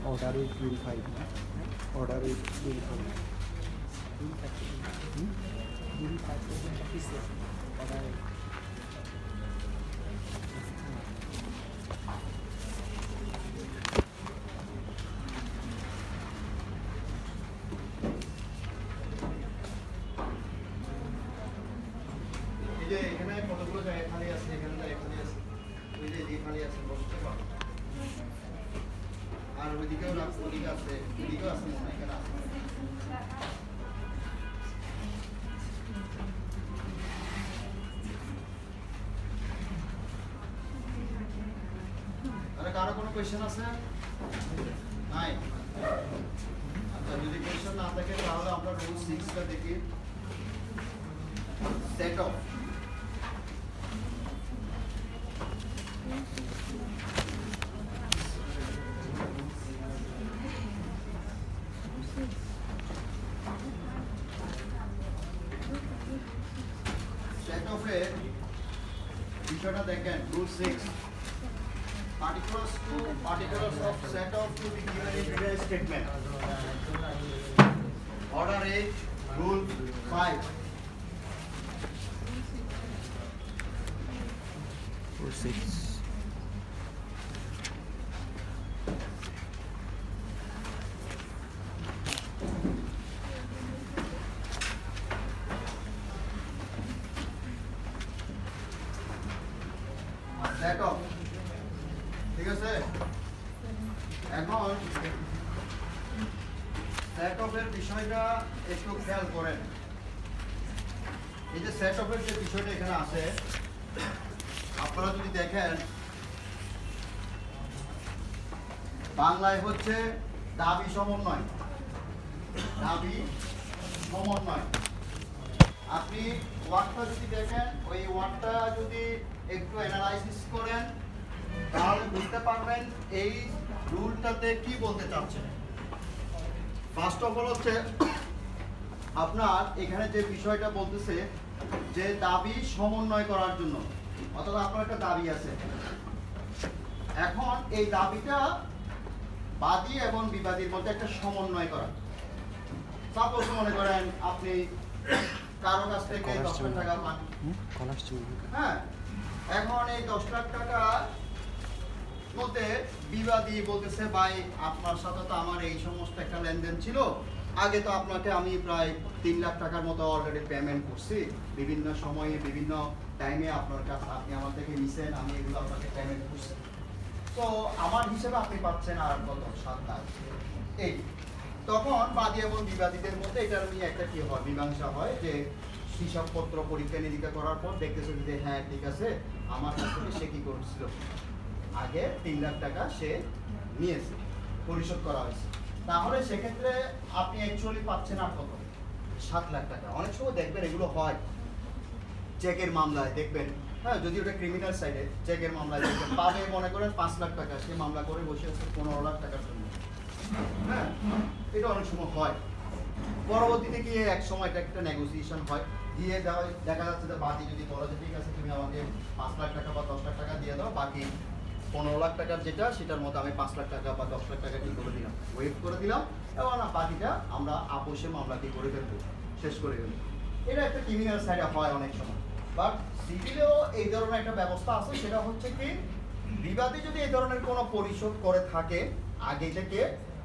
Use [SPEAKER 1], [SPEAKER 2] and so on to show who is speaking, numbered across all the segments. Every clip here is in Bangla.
[SPEAKER 1] Order is bill 5. Order is bill 5. Bill 5. Bill 5% officer. Order.
[SPEAKER 2] যে এখানে কতগুলো জায়গা খালি আছে, এখানে জায়গা খালি আছে, ওই যে এই খালি আছে বসতে পারো। আর ওইদিকেও রাখো, ওইদিকে আছে, ওইদিকেও আছে মনে হয় এখানে আছে। আরে কারো কোনো কোয়েশ্চেন আছে? নাই? আচ্ছা, যদি কোয়েশ্চেন না থাকে তাহলে আমরা রুল 6টা দেখি। সেট অফ বিষয়টা দেখেন, rule 6 particulars of set of to be given in written statement. Order 8, rule 5.
[SPEAKER 1] Rule 6.
[SPEAKER 2] Set of, ঠিক আছে? এখন সেট অফের বিষয়টা একটু খেয়াল করেন। এই যে সেট অফের যে বিষয়টা এখানে আছে, আপনারা যদি দেখেন বাংলায় হচ্ছে দাবি সমন্বয়। দাবি সমন্বয়। আপনি ওয়ার্ডটা যদি দেখেন, ওই ওয়ার্ডটা যদি একটু অ্যানালাইসিস করেন তাহলে বুঝতে পারবেন এই রুলটাতে কি বলতে চাচ্ছেন। ফার্স্ট অফ অল হচ্ছে আপনার এখানে যে বিষয়টা বলতেছে যে দাবি সমন্বয় করার জন্য, অর্থাৎ আপনার একটা দাবি আছে। এখন এই দাবিটা বাদী এবং বিবাদীর মধ্যে একটা সমন্বয় করা। সাপোজ মনে করেন আপনি কারো কাছ থেকে 10 লাখ টাকা পান। হ্যাঁ, এখন এই 10 লাখ টাকা মধ্যে বিবাদী বলতেছে, ভাই আপনার সাথে তো আমার এই সমস্ত একটা লেনদেন ছিল, আগে তো আপনাকে আমি প্রায় 3 লাখ টাকার মতো অলরেডি পেমেন্ট করছি, বিভিন্ন সময়ে বিভিন্ন টাইমে আপনার কাছে আপনি আমার থেকে নিছেন, আমি এগুলো আপনাকে পেমেন্ট করছি, তো আমার হিসেবে আপনি পাচ্ছেন আর কত 7 লাখ। এই তখন বাদী এবং বিবাদীদের মধ্যে এটার নিয়ে একটা কি হয়, মীমাংসা হয় যে হিসাবপত্র পরীক্ষা নিরীক্ষা করার পর দেখতেছে যে হ্যাঁ ঠিক আছে, আমার কাছ থেকে সে কি করছিল, আগে 3 লাখ টাকা সে নিয়েছে, পরিশোধ করা হয়েছে, তাহলে সেক্ষেত্রে আপনি অ্যাকচুয়ালি পাচ্ছেন আর কত 7 লাখ টাকা। অনেক সময় দেখবেন এগুলো হয় চেকের মামলায়, দেখবেন হ্যাঁ, যদি ওটা ক্রিমিনাল সাইডে চেকের মামলায় দেখবেন পাবে মনে করেন 5 লাখ টাকা, সে মামলা করে বসে আছে 15 লাখ টাকার জন্য। হ্যাঁ, এটা অনেক সময় হয়। পরবর্তীতে গিয়ে এক সময় এটা একটা নেগোসিয়েশন হয়, দিয়ে দেখা যাচ্ছে যে বাদী যদি বলে যে ঠিক আছে তুমি আমাকে 5 লাখ টাকা বা 10 লাখ টাকা দিয়ে দাও, বাকি 15 লাখ টাকার যেটা সেটার মধ্যে আমি 5 লাখ টাকা বা 10 লাখ টাকা কি করে দিলাম, ওয়েভ করে দিলাম, এবং বাকিটা আমরা আপোষে মামলা কি করে ফেলবো, শেষ করে ফেলবো। এটা একটা ক্রিমিনাল সাইডে হয় অনেক সময়, বাট সিভিলেও এই ধরনের একটা ব্যবস্থা আছে। সেটা হচ্ছে কি, বিবাদী যদি এই ধরনের কোনো পরিশোধ করে থাকে আগে থেকে,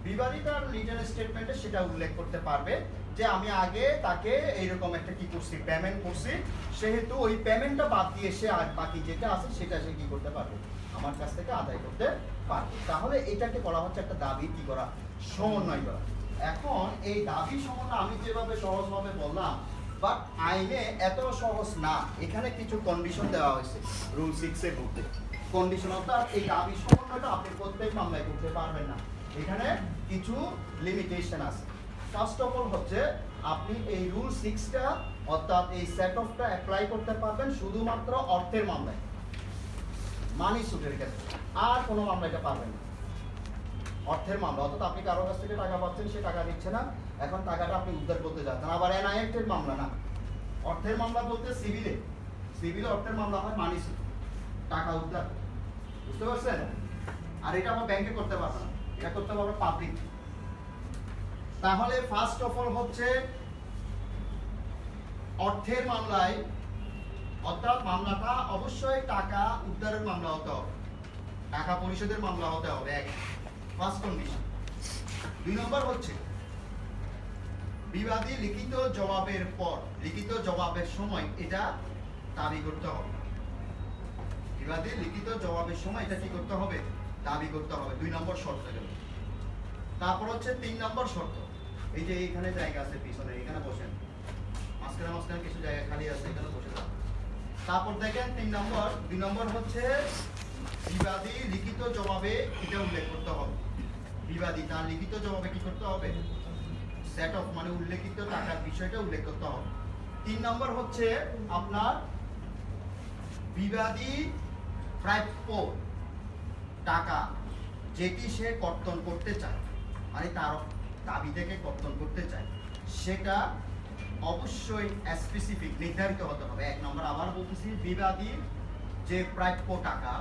[SPEAKER 2] বিবাদী তার রিটেন স্টেটমেন্টে সেটা উল্লেখ করতে পারবে যে আমি আগে তাকে এইরকম একটা কি করছি, পেমেন্ট করছি, সেহেতু ওই পেমেন্টটা বাদ দিয়ে সে আর বাকি যেটা আছে সেটা সে কি করতে পারবে, আমার কাছ থেকে আদায় করতে পারবে। তাহলে এটাকে বলা হচ্ছে একটা দাবি কি করা, সমন্বয় করা। এখন এই দাবি সমন্বয় আমি যেভাবে সহজভাবে বললাম, বাট আইনে এত সহজ না, এখানে কিছু কন্ডিশন দেওয়া হয়েছে রুল 6 এর মধ্যে। কন্ডিশন অর্থাৎ এই দাবি সমন্বয়টা আপনি প্রত্যেক মামলায় করতে পারবেন না, এখানে কিছু লিমিটেশন আছে। ফার্স্ট অফ অল হচ্ছে আপনি এই রুল 6টা অর্থাৎ এই সেট অফটা অ্যাপ্লাই করতে পারবেন শুধুমাত্র অর্থের মামলায়, মানি সুটের ক্ষেত্রে, আর কোনো মামলা এটা পারবেন না। অর্থের মামলা অর্থাৎ আপনি কারো কাছ থেকে টাকা পাচ্ছেন, সে টাকা দিচ্ছে না, এখন টাকাটা আপনি উদ্ধার করতে যাচ্ছেন, আবার এনআইএক্টের মামলা না। অর্থের মামলা বলতে সিভিলে অর্থের মামলা হয় মানি সুট, টাকা উদ্ধার, বুঝতে পারছেন? আর এটা আমার ব্যাংকে করতে পারবে না, এটা করতে হবে আমরা পাবলিক। তাহলে ফার্স্ট অফ অল হচ্ছে অর্থের মামলায়, অর্থাৎ মামলাটা অবশ্যই টাকা উদ্ধারের মামলা হতে হবে, টাকা পরিশোধের মামলা হতে হবে, এক ফার্স্ট কন্ডিশন। 2 নম্বর হচ্ছে বিবাদী লিখিত জবাবের পর, লিখিত জবাবের সময় এটা দাবি করতে হবে। বিবাদী লিখিত জবাবের সময় এটা কি করতে হবে? দাবি করতে হবে। 2 নম্বর শর্ত গেল। তারপর হচ্ছে 3 নম্বর শর্ত, এই যে এখানে জায়গা আছে পিছনে, এখানে বসেন, মাঝখানে কিছু জায়গা খালি আছে, এখানে বসে যান। তারপর দেখেন 3 নম্বর, 2 নম্বর হচ্ছে বিবাদী লিখিত জবাবে এটা উল্লেখ করতে হবে। বিবাদী তার লিখিত জবাবে কি করতে হবে? সেট অফ মানে উল্লেখিত টাকার বিষয়টা উল্লেখ করতে হবে। 3 নম্বর হচ্ছে আপনার বিবাদী প্রাপ্য টাকা যেটি সে কর্তন করতে চায়, মানে তার দাবি থেকে কর্তন করতে চায়, সেটা অবশ্যই স্পেসিফিক নির্ধারিত হতে হবে। 1 নম্বর আবার বলতেছি, বিবাদী যে প্রাপ্য টাকা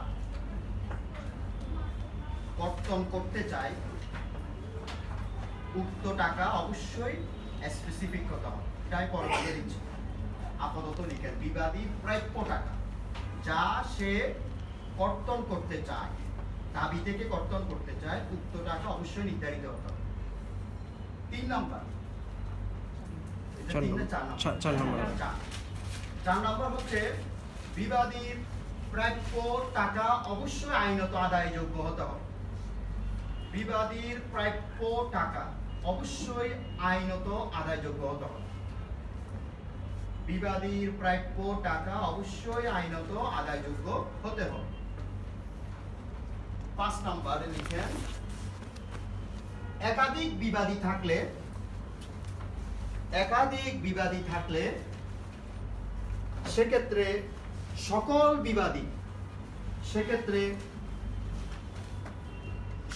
[SPEAKER 2] কর্তন করতে চায়, উক্ত টাকা অবশ্যই স্পেসিফিক হতে হবে। এটাই পরে বলে দিচ্ছি, আপাতত লিখেন বিবাদী প্রাপ্য টাকা যা সে কর্তন করতে চায়, দাবি থেকে কর্তন করতে চায়, উক্ত টাকা অবশ্যই নির্ধারিত হতে হবে। 3 নম্বর, 4 নম্বর হচ্ছে বিবাদীর প্রাপ্য টাকা অবশ্যই আইনত আদায়যোগ্য হতে হবে। বিবাদীর প্রাপ্য টাকা অবশ্যই আইনত আদায়যোগ্য হতে হবে। বিবাদীর প্রাপ্য টাকা অবশ্যই আইনত আদায়যোগ্য হতে হবে। 5 নম্বরে লিখেন একাধিক বিবাদী থাকলে, একাধিক বিবাদী থাকলে সেক্ষেত্রে সকল বিবাদী, সেক্ষেত্রে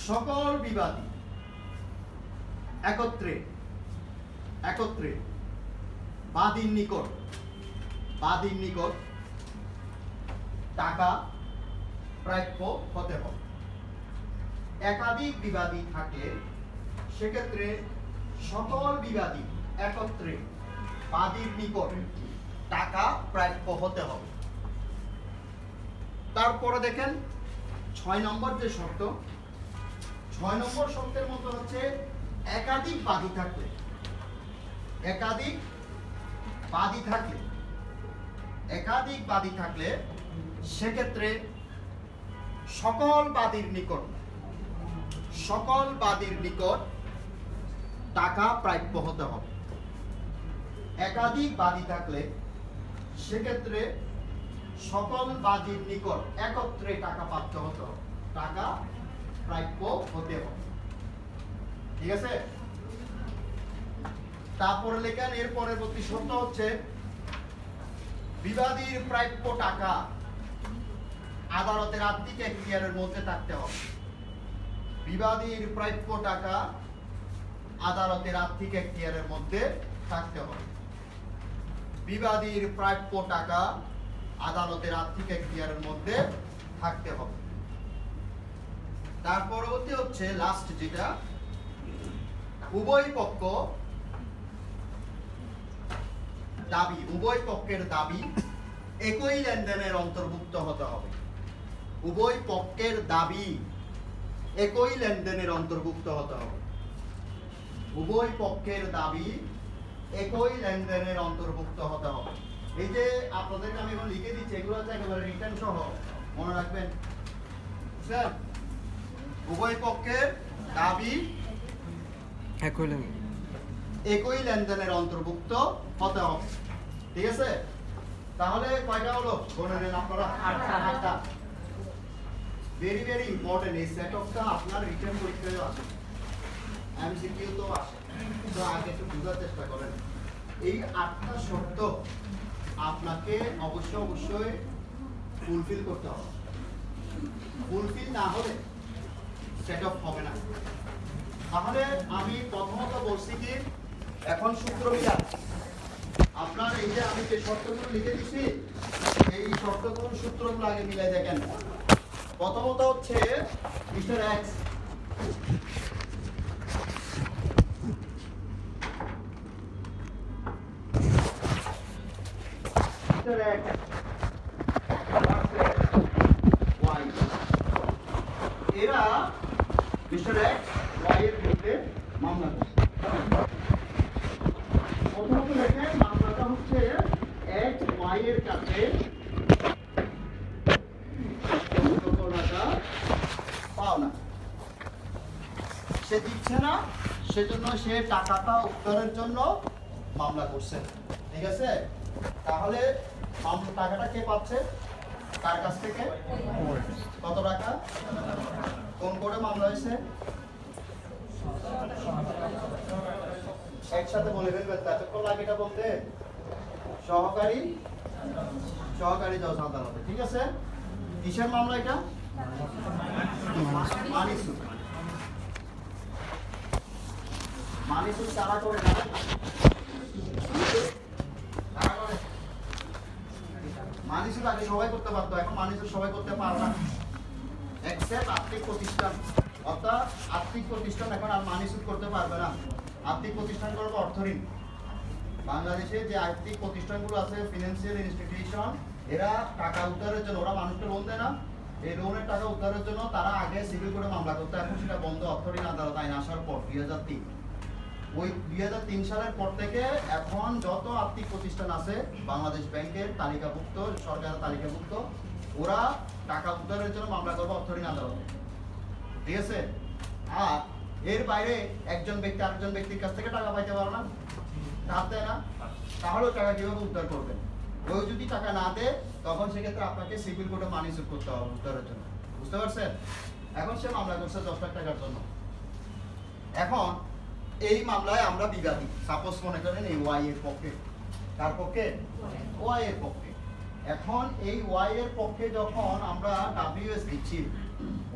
[SPEAKER 2] সকল বিবাদী একত্রে, একত্রে বাদীর নিকট, বাদীর নিকট টাকা প্রাপ্য হতে হবে। একাধিক বিবাদী থাকলে সেক্ষেত্রে সকল বিবাদী একত্রে বাদীর নিকট টাকা প্রাপ্য হতে হবে। তারপরে দেখেন 6 নম্বর যে শর্ত, 6 নম্বর শর্তের মধ্যে হচ্ছে একাধিক বাদী থাকলে, একাধিক বাদী থাকলে, একাধিক বাদী থাকলে সেক্ষেত্রে সকল বাদীর নিকট, সকল বাদীর নিকট টাকা প্রাপ্য হতে হবে। একাধিক বাদী থাকলে সেক্ষেত্রে সকল বাদীর নিকট একত্রে টাকা প্রাপ্ত হতে হবে, টাকা প্রাপ্য হতে হবে। ঠিক আছে? তারপরে লেখেন এর পরবর্তী শর্ত হচ্ছে বিবাদীর প্রাপ্য টাকা আদালতের আর্থিক এখতিয়ারের মধ্যে থাকতে হবে। বিবাদীর প্রাপ্য টাকা আদালতের আর্থিক এখতিয়ারের মধ্যে থাকতে হবে। বিবাদীর প্রাপ্য টাকা আদালতের আর্থিক এখতিয়ারের মধ্যে থাকতে হবে। তার পরবর্তী হচ্ছে লাস্ট যেটা, উভয় পক্ষ দাবি, উভয় পক্ষের দাবি একই লেনদেনের অন্তর্ভুক্ত হতে হবে। উভয় পক্ষের দাবি একই লেনদেনের অন্তর্ভুক্ত হতে হবে। উভয় পক্ষের দাবি একই লেনদেনের অন্তর্ভুক্ত হতে হবে। এই যে আপনাদেরকে আমি এখন লিখে দিচ্ছি, এগুলো হচ্ছে একেবারে রিটার্ন সহ মনে রাখবেন। স্যার, উভয় পক্ষের দাবি একই লেনদেনের অন্তর্ভুক্ত হতে হবে। ঠিক আছে? তাহলে কয়টা হলো? গণে নেন আপনারা। 8টা। Very very important. এই সেট অফটা আপনার রিটার্ন পরীক্ষায় আসে, এমসিকিউ তো আসে, তো আগে একটু বোঝার চেষ্টা করেন। এই 8টা শর্ত আপনাকে অবশ্যই ফুলফিল করতে হবে। ফুলফিল না হলে সেট অফ হবে না। তাহলে আমি প্রথমত বলছি কি, এখন সূত্র মিলান। আপনার এই যে আমি যে শর্তগুলো লিখে দিচ্ছি, এই শর্তগুলো সূত্রগুলো আগে মিলাই দেখেন। প্রথমত হচ্ছে মিস্টার এক্স এরা মিস্টার এক্স ওয়াই এর বিরুদ্ধে মামলা করছে। প্রথমত দেখেন মামলাটা হচ্ছে এক্স ওয়াই এর কাছে পাওনা সে দিচ্ছে না, সেজন্য সে টাকাটা উদ্ধারের জন্য মামলা করছে। ঠিক আছে, তাহলে টাকাটা কে পাচ্ছে? কার কাছ থেকে? কত টাকা? কোন কোর্টে মামলা হয়েছে? একসাথে বলে ফেলবেন, এতক্ষণ লাগে এটা বলতে। সহকারী জজ আদালতে। ঠিক আছে, কিসের মামলা এটা? মানিসুর কারা করে না? মানিসুর আগে সবাই করতে পারতো, এখন মানিসুর সবাই করতে পারে না। এক্সেপ্ট আর্থিক প্রতিষ্ঠান, অর্থাৎ আর্থিক প্রতিষ্ঠান এখন আর মানিসুর করতে পারবে না। আর্থিক প্রতিষ্ঠান করবে অর্থ ঋণ। বাংলাদেশে যে আর্থিক প্রতিষ্ঠানগুলো আছে, ফিনান্সিয়াল ইনস্টিটিউশন, এরা টাকা উদ্ধারের জন্য, ওরা মানুষকে লোন দেয় না, এই লোনের টাকা উদ্ধারের জন্য তারা আগে সিভিল কোর্টে মামলা করতো। এখন সেটা বন্ধ অর্থ ঋণ আদালত আইন আসার পর 2003। ওই 2003 সালের পর থেকে এখন যত আর্থিক প্রতিষ্ঠান আছে বাংলাদেশ ব্যাংকের তালিকাভুক্ত, সরকারের তালিকাভুক্ত, ওরা টাকা উদ্ধারের জন্য মামলা করবে অর্থ ঋণ আদালতে। ঠিক আছে, আর এর বাইরে একজন ব্যক্তি আরেকজন ব্যক্তির কাছ থেকে টাকা পাইতে পারে না, টাকা দেয় না, তাহলে টাকা কিভাবে উদ্ধার করবেন? ওই যদি টাকা না দেয় তখন সেক্ষেত্রে আপনাকে সিভিল কোর্টে মানি সুদ করতে হবে উদ্ধারের জন্য। বুঝতে পারছেন? এখন সে মামলা করছে 10 লাখ টাকার জন্য। এখন এই মামলায় আমরা বিবাদী। সাপোজ মনে করেন এই ওয়াই এর পক্ষে, কার পক্ষে? ওয়াই এর পক্ষে। এখন এই ওয়াই এর পক্ষে যখন আমরা ডাব্লিউএস দিচ্ছি,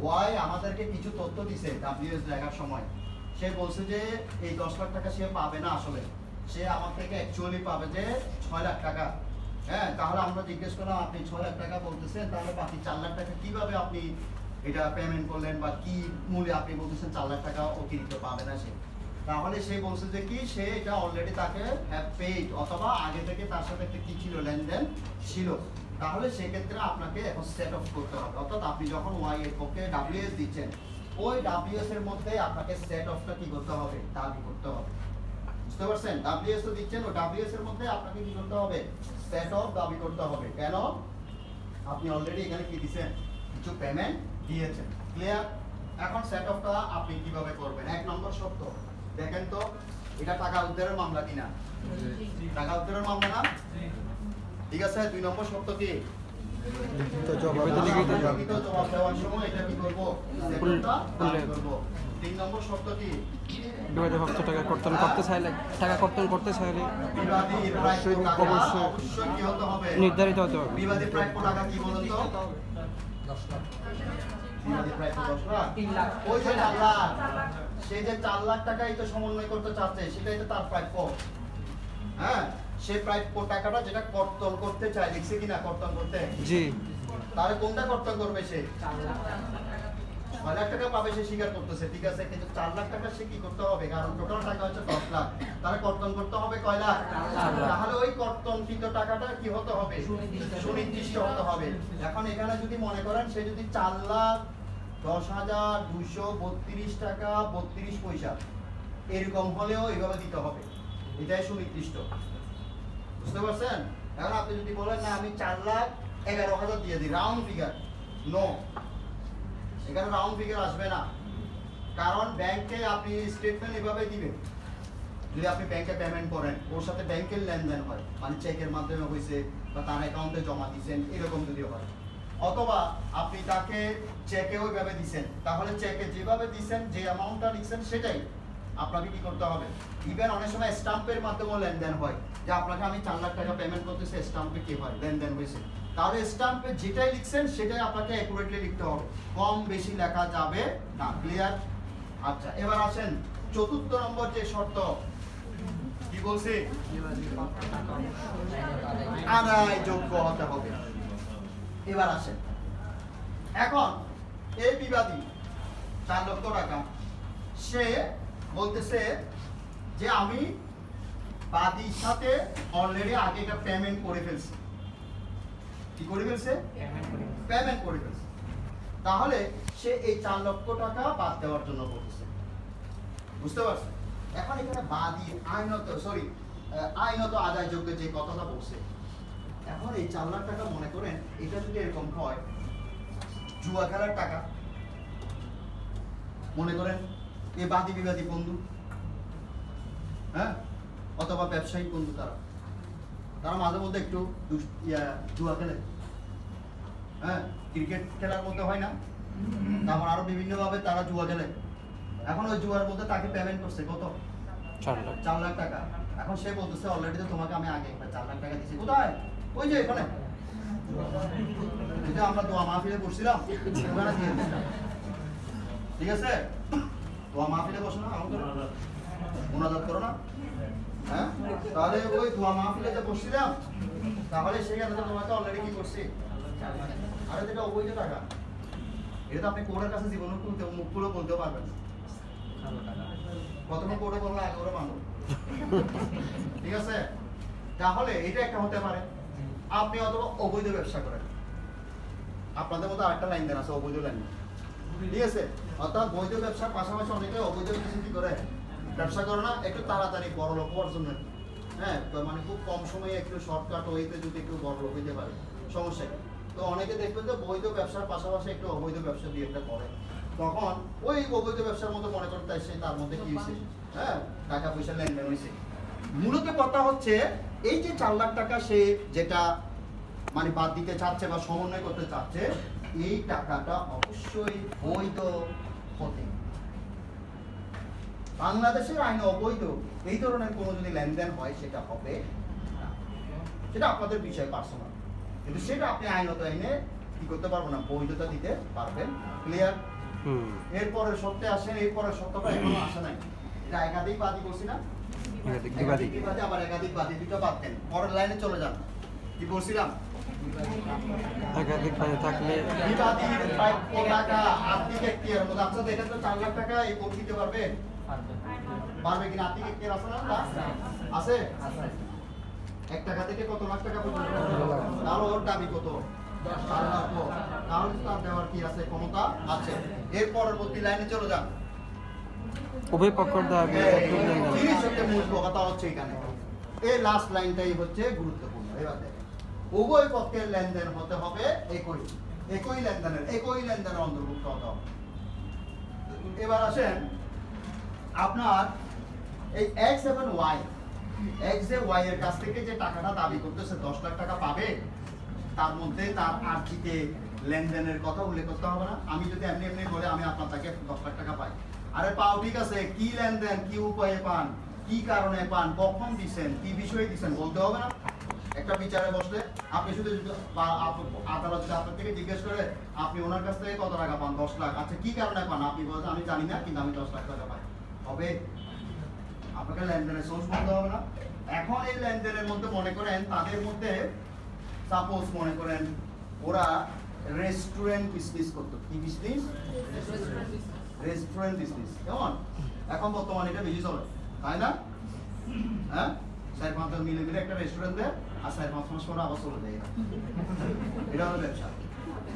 [SPEAKER 2] ওয়াই আমাদেরকে কিছু তথ্য দিছে ডাব্লিউএস লেখার সময়। সে বলছে যে এই 10 লাখ টাকা সে পাবে না, আসলে সে আমার থেকে অ্যাকচুয়ালি পাবে যে 6 লাখ টাকা। হ্যাঁ, তাহলে আমরা জিজ্ঞেস করলাম আপনি 6 লাখ টাকা বলতেছেন, তাহলে বাকি 4 লাখ টাকা কিভাবে আপনি এটা পেমেন্ট করলেন, বা কি মূল্যে আপনি বলতেছেন 4 লাখ টাকা অতিরিক্ত পাবে না সে? তাহলে সে বলছে যে কি সে এটা অলরেডি তাকে হ্যাভ পেইড, অথবা আগে থেকে তার সাথে একটা কি ছিল, লেনদেন ছিল। তাহলে সেক্ষেত্রে আপনাকে এখন সেট অফ করতে হবে, অর্থাৎ আপনি যখন ওয়াই এর পক্ষে ডাব্লিউএস দিচ্ছেন, ওই ডাব্লিউএস এর মধ্যে আপনাকে সেট অফটা কি করতে হবে? দাবি করতে হবে। বুঝতে পারছেন? ডাব্লিউএস তো দিচ্ছেন, ও ডাব্লিউএস এর মধ্যে আপনাকে কি করতে হবে? সেট অফ দাবি করতে হবে। কেন? আপনি অলরেডি এখানে কি দিয়েছেন? কিছু পেমেন্ট দিয়েছেন। ক্লিয়ার? এখন সেট অফটা আপনি কিভাবে করবেন? 1 নম্বর শর্ত দেখেন তো, এটা টাকা উদ্ধারের মামলা কিনা? টাকা উদ্ধারের মামলা না? ঠিক আছে। 2 নম্বর শর্ত কি? জবাব দেওয়ার সময় এটা কি করব? সেটটা দাবি করব। 3 নম্বর শর্ত কি?
[SPEAKER 1] বিবাদী পক্ষ টাকা কর্তন করতে চাইলে, টাকা কর্তন করতে চাইলে
[SPEAKER 2] বিবাদীর প্রাপ্য টাকা অবশ্যই কি হতে হবে?
[SPEAKER 1] নির্ধারিত হতে হবে।
[SPEAKER 2] বিবাদীর প্রাপ্য টাকা কি বলুন তো? 10 লাখ। বিবাদীর প্রাপ্য 10 লাখ। ওই যে 4 লাখ, সেই যে 4 লাখ টাকাই তো সমন্বয় করতে চাচ্ছে, সেটাই তো তার প্রাপ্য। হ্যাঁ, সে প্রাপ্য টাকাটা যেটা কর্তন করতে চায়, লিখছে কিনা কর্তন করতে? জি। তাহলে কোনটা কর্তন করবে সে? 6 লাখ টাকা পাবে, সে স্বীকার করতেছে, ঠিক আছে, কিন্তু 4 লাখ টাকা সে কি করতে হবে? কারণ টোটাল টাকা হচ্ছে 10 লাখ, তাহলে কর্তন করতে হবে কয় লাখ? তাহলে ওই কর্তনকৃত টাকাটা কি হতে হবে? সুনির্দিষ্ট হতে হবে। এখন এখানে যদি মনে করেন সে যদি 4,10,232 টাকা 32 পয়সা এরকম হলেও এইভাবে দিতে হবে, এটাই সুনির্দিষ্ট। বুঝতে পারছেন? এখন আপনি যদি বলেন না আমি 4,11,000 দিয়ে দিই, রাউন্ড ফিগার, নো, এখানে রাউন্ড ফিগার আসবে না। কারণ ব্যাংকে আপনি স্টেটমেন্ট এভাবে দিবেন, যদি আপনি ব্যাংকে পেমেন্ট করেন, ওর সাথে ব্যাংকের লেনদেন হয়, মানে চেকের মাধ্যমে হয়েছে বা তার অ্যাকাউন্টে জমা দিয়েছেন, এরকম যদি হয়, অথবা আপনি তাকে চেকে ওইভাবে দিচ্ছেন, তাহলে চেকে যেভাবে দিচ্ছেন, যে অ্যামাউন্টটা লিখছেন সেটাই আপনাকে কি করতে হবে। ইভেন অনেক সময় স্ট্যাম্পের মাধ্যমেও লেনদেন হয়, যে আপনাকে আমি 4 লাখ টাকা পেমেন্ট করতেছি, স্ট্যাম্পে কি হয়? লেনদেন হয়েছে। তাহলে স্ট্যাম্পে যেটাই লিখছেন সেটাই আপনাকে অ্যাকুরেটলি লিখতে হবে, কম বেশি লেখা যাবে না। ক্লিয়ার? আচ্ছা, এবার আসেন 4র্থ নম্বর যে শর্ত, কি বলছি? আদায়যোগ্য হতে হবে। এবার আসেন, এখন এই বিবাদী 4 লক্ষ টাকা, সে বলতেছে যে আমি বাদীর সাথে অলরেডি আগে একটা পেমেন্ট করে ফেলছি। কি করে ফেলছে? পেমেন্ট করে ফেলছে। তাহলে সে এই 4 লক্ষ টাকা বাদ দেওয়ার জন্য বলতেছে। বুঝতে পারছেন? এখন এখানে বাদী আইনত আদায়যোগ্য যে কথাটা বলছে, এখন এই 4 লাখ টাকা মনে করেন এটা যদি এরকম হয় জুয়া খেলার টাকা, মনে করেন এই বাদী বিবাদী বন্ধু, হ্যাঁ, অথবা ব্যবসায়িক বন্ধু, তারা মাঝে মধ্যে একটু জুয়া খেলে, হ্যাঁ, ক্রিকেট খেলার মধ্যে হয় না, তারপর আরো বিভিন্ন ভাবে তারা জুয়া খেলে। এখন ওই জুয়ার মধ্যে তাকে পেমেন্ট করছে কত? 4 লাখ টাকা। এখন সে বলতেছে অলরেডি তো তোমাকে আমি আগে 4 লাখ টাকা দিয়েছি। কোথায়? ওই যে এখানে, এটা আমরা দোয়া মাহফিলে পড়ছিলাম, ওখানে দিয়ে দিয়েছিলাম। ঠিক আছে? দোয়া মাহফিলে বসো না, আমাকে মোনাজাত করো না, হ্যাঁ? তাহলে ওই দোয়া মাহফিলে যে বসছিলাম, তাহলে সেখানে তো তোমাকে অলরেডি কি করছি? আরে যেটা অবৈধ টাকা, এটা তো আপনি কোর্টের কাছে জীবনে মুখ খুলে বলতেও পারবেন না। প্রথমে কোর্টে বললে আগে ওরা মানো। ঠিক আছে? তাহলে এটা একটা হতে পারে। আপনি অথবা অবৈধ ব্যবসা করেন, আপনাদের মতো আরেকটা লাইন দেন আছে, অবৈধ লাইন। ঠিক আছে? অর্থাৎ বৈধ ব্যবসার পাশাপাশি অনেকে অবৈধ কিছু কি করে ব্যবসা করে না, একটু তাড়াতাড়ি বড় লোক হওয়ার জন্য। হ্যাঁ, মানে খুব কম সময়ে একটু শর্টকাট ওয়েতে যদি একটু বড় লোক হইতে পারে, সমস্যা কি? তো অনেকে দেখবেন যে বৈধ ব্যবসার পাশাপাশি একটু অবৈধ ব্যবসা দিয়ে একটা করে, তখন ওই অবৈধ ব্যবসার মতো মনে করতে আসে তার মধ্যে কি হয়েছে, হ্যাঁ, টাকা পয়সা লেনদেন হয়েছে। মূলত কথা হচ্ছে এই যে 4 লাখ টাকা সে যেটা মানে বাদ দিতে চাচ্ছে বা সমন্বয় করতে চাচ্ছে, এই টাকাটা অবশ্যই বৈধ হতে, বাংলাদেশের আইনে অবৈধ এই ধরনের কোনো যদি লেনদেন হয় সেটা হবে না। সেটা আপনাদের বিষয় পার্সোনাল, কিন্তু সেটা আপনি আইনত আইনে কি করতে পারবো না, বৈধতা দিতে পারবেন। ক্লিয়ার? এরপরের সত্যে আসেন, এরপরের সত্যটা এখনো আসে নাই। এটা একাধিক বাদী বলছি না, একাধিক বাদী, আবার একাধিক বাদী, দুটো বাদ দেন, পরের লাইনে চলে যান। কি বলছিলাম?
[SPEAKER 3] একাধিক বাদী থাকলে
[SPEAKER 2] বিবাদীর প্রাপ্য টাকা আর্থিক এখতিয়ারের মধ্যে। আচ্ছা, দেখেন তো 4 লাখ টাকা এই কোর্ট দিতে পারবে? পারবে কিনা? আর্থিক এখতিয়ার আছে না? আছে। 1 টাকা থেকে কত লাখ টাকা পর্যন্ত? তাহলে ওর দাবি কত? 4 লক্ষ। তাহলে তার দেওয়ার কি আছে? ক্ষমতা আছে। এর পরবর্তী লাইনে চলে যান।
[SPEAKER 3] উভয় পক্ষের দাবি
[SPEAKER 2] মূল কথা হচ্ছে এখানে এই লাস্ট লাইনটাই হচ্ছে গুরুত্বপূর্ণ। এবার দেখেন, উভয় পক্ষের লেনদেন হতে হবে একই লেনদেনের অন্তর্ভুক্ত হতে হবে। এবার আসেন, আপনার এই এক্স এবং ওয়াই, এক্স যে ওয়াই এর কাছ থেকে যে টাকাটা দাবি করতেছে 10 লাখ টাকা পাবে, তার মধ্যে তার আর্থিক লেনদেনের কথা উল্লেখ করতে হবে না? আমি যদি এমনি এমনি বলে আমি আপনার থেকে 10 লাখ টাকা পাই, আরে পাও, ঠিক আছে, কি লেনদেন, কি উপায়ে পান, কি কারণে পান, কখন দিচ্ছেন, কি বিষয়ে দিচ্ছেন বলতে হবে না? একটা বিচারে বসলে আপনি শুধু আদালত যদি আপনার থেকে জিজ্ঞেস করে আপনি ওনার কাছ থেকে কত টাকা পান? 10 লাখ। আচ্ছা, কি কারণে পান? আপনি বলছেন আমি জানি না, কিন্তু আমি 10 লাখ টাকা পাই। হবে? আপনাকে লেনদেনের সোর্স বলতে হবে না? এখন এই লেনদেনের মধ্যে মনে করেন তাদের মধ্যে সাপোজ মনে করেন ওরা রেস্টুরেন্ট বিজনেস করতো। কি বিজনেস? Restaurant business. কেমন? এখন বর্তমানে এটা বেশি চলে, তাই না? হ্যাঁ, 4-5 জন মিলে একটা রেস্টুরেন্ট দেয়, আর 4-5 মাস পরে আবার চলে যায়। এটা হলো ব্যবসা।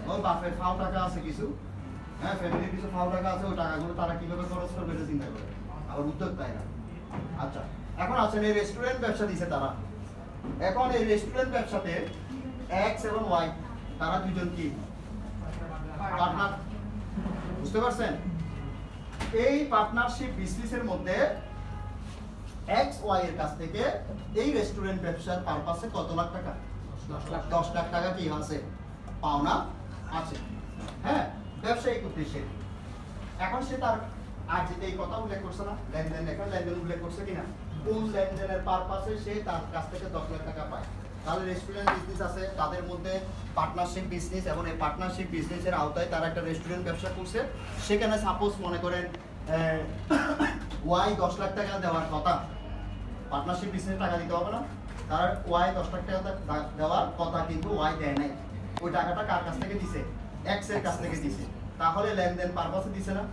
[SPEAKER 2] ওর বাপের ফাও টাকা আছে কিছু, হ্যাঁ, ফ্যামিলির কিছু ফাও টাকা আছে, ওই টাকাগুলো তারা কিভাবে খরচ করবে এটা চিন্তা করে, আবার উদ্যোক্তারা। আচ্ছা, এখন আসলে এই রেস্টুরেন্ট ব্যবসা দিছে তারা। এখন এই রেস্টুরেন্ট ব্যবসাতে এক্স এবং ওয়াই তারা দুজন কি পার্টনার? বুঝতে পারছেন? এই পার্টনারশিপ বিজনেসের মধ্যে এক্স ওয়াই এর কাছ থেকে এই রেস্টুরেন্ট ব্যবসার পারপাসে কত লাখ টাকা? 10 লাখ টাকা কি আছে? পাওনা আছে। হ্যাঁ, ব্যবসায়িক উদ্দেশ্যে। এখন সে তার আর যেটা এই কথা উল্লেখ করছে না, লেনদেন, এখন লেনদেন উল্লেখ করছে কিনা, কোন লেনদেনের পারপাসে সে তার কাছ থেকে 10 লাখ টাকা পায়। তাহলে রেস্টুরেন্ট বিজনেস আছে, তাদের মধ্যে পার্টনারশিপ বিজনেস, এবং এই পার্টনারশিপ বিজনেসের আওতায় তারা একটা রেস্টুরেন্ট ব্যবসা করছে। সেখানে সাপোজ মনে করেন ওয়াই 10 লাখ টাকা দেওয়ার কথা, পার্টনারশিপ বিজনেস টাকা দিতে হবে না? তার ওয়াই 10 লাখ টাকা দেওয়ার কথা, কিন্তু ওয়াই দেয় নাই। ওই টাকাটা কার কাছ থেকে দিছে? এক্স এর কাছ থেকে দিছে। তাহলে লেনদেন পারপাসে দিছে না?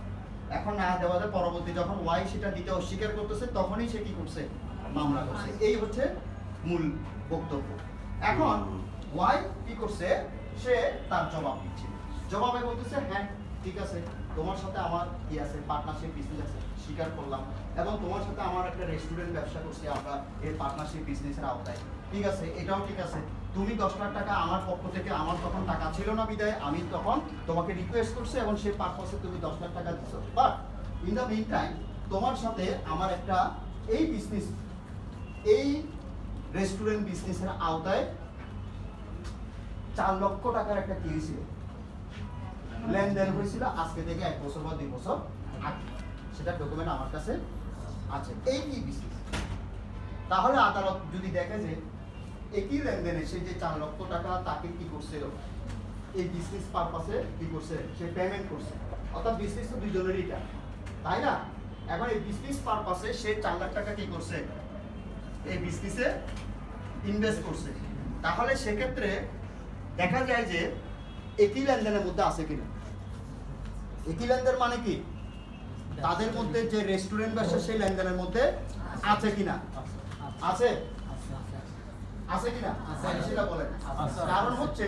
[SPEAKER 2] এখন না দেওয়াতে পরবর্তী যখন ওয়াই সেটা দিতে অস্বীকার করতেছে তখনই সে কি করছে, মামলা করছে। এই হচ্ছে মূল বক্তব্য। এখন ওয়াই কি করছে, সে তার জবাব দিচ্ছে। জবাবে বলতেছে হ্যাঁ ঠিক আছে, তোমার সাথে আমার কি আছে, পার্টনারশিপ বিজনেস আছে, স্বীকার করলাম, এবং তোমার সাথে আমার একটা রেস্টুরেন্ট ব্যবসা করছি আমরা এই পার্টনারশিপ বিজনেসের আওতায়, ঠিক আছে, এটাও ঠিক আছে। তুমি 10 লাখ টাকা আমার পক্ষ থেকে, আমার তখন টাকা ছিল না বিদায় আমি তখন তোমাকে রিকোয়েস্ট করছি এবং সেই পারপাসে তুমি 10 লাখ টাকা দিছো। But in the meantime তোমার সাথে আমার একটা এই বিজনেস, এই রেস্টুরেন্ট বিজনেসের আওতায় 4 লক্ষ টাকার একটা কি হয়েছিল, লেনদেন হয়েছিল আজকে থেকে 1 বছর বা 2 বছর আগে। সেটা ডকুমেন্ট আমার কাছে আছে। এই কি বিজনেস? তাহলে আদালত যদি দেখে যে একই লেনদেনে সে যে 4 লক্ষ টাকা তাকে কি করছিল, এই বিজনেস পারপাসে কি করছে, সে পেমেন্ট করছে, অর্থাৎ বিজনেস তো দুইজনেরই এটা, তাই না? এখন এই বিজনেস পারপাসে সে 4 লাখ টাকা কি করছে, এই বিজনেসে ইনভেস্ট করছে। তাহলে সেক্ষেত্রে দেখা যায় যে একই লেনদেনের মধ্যে আছে কিনা। একই লেনদেন মানে কি, তাদের মধ্যে যে রেস্টুরেন্ট ব্যবসা সেই লেনদেনের মধ্যে আছে কিনা, আছে আছে কিনা সেটা বলেন। কারণ হচ্ছে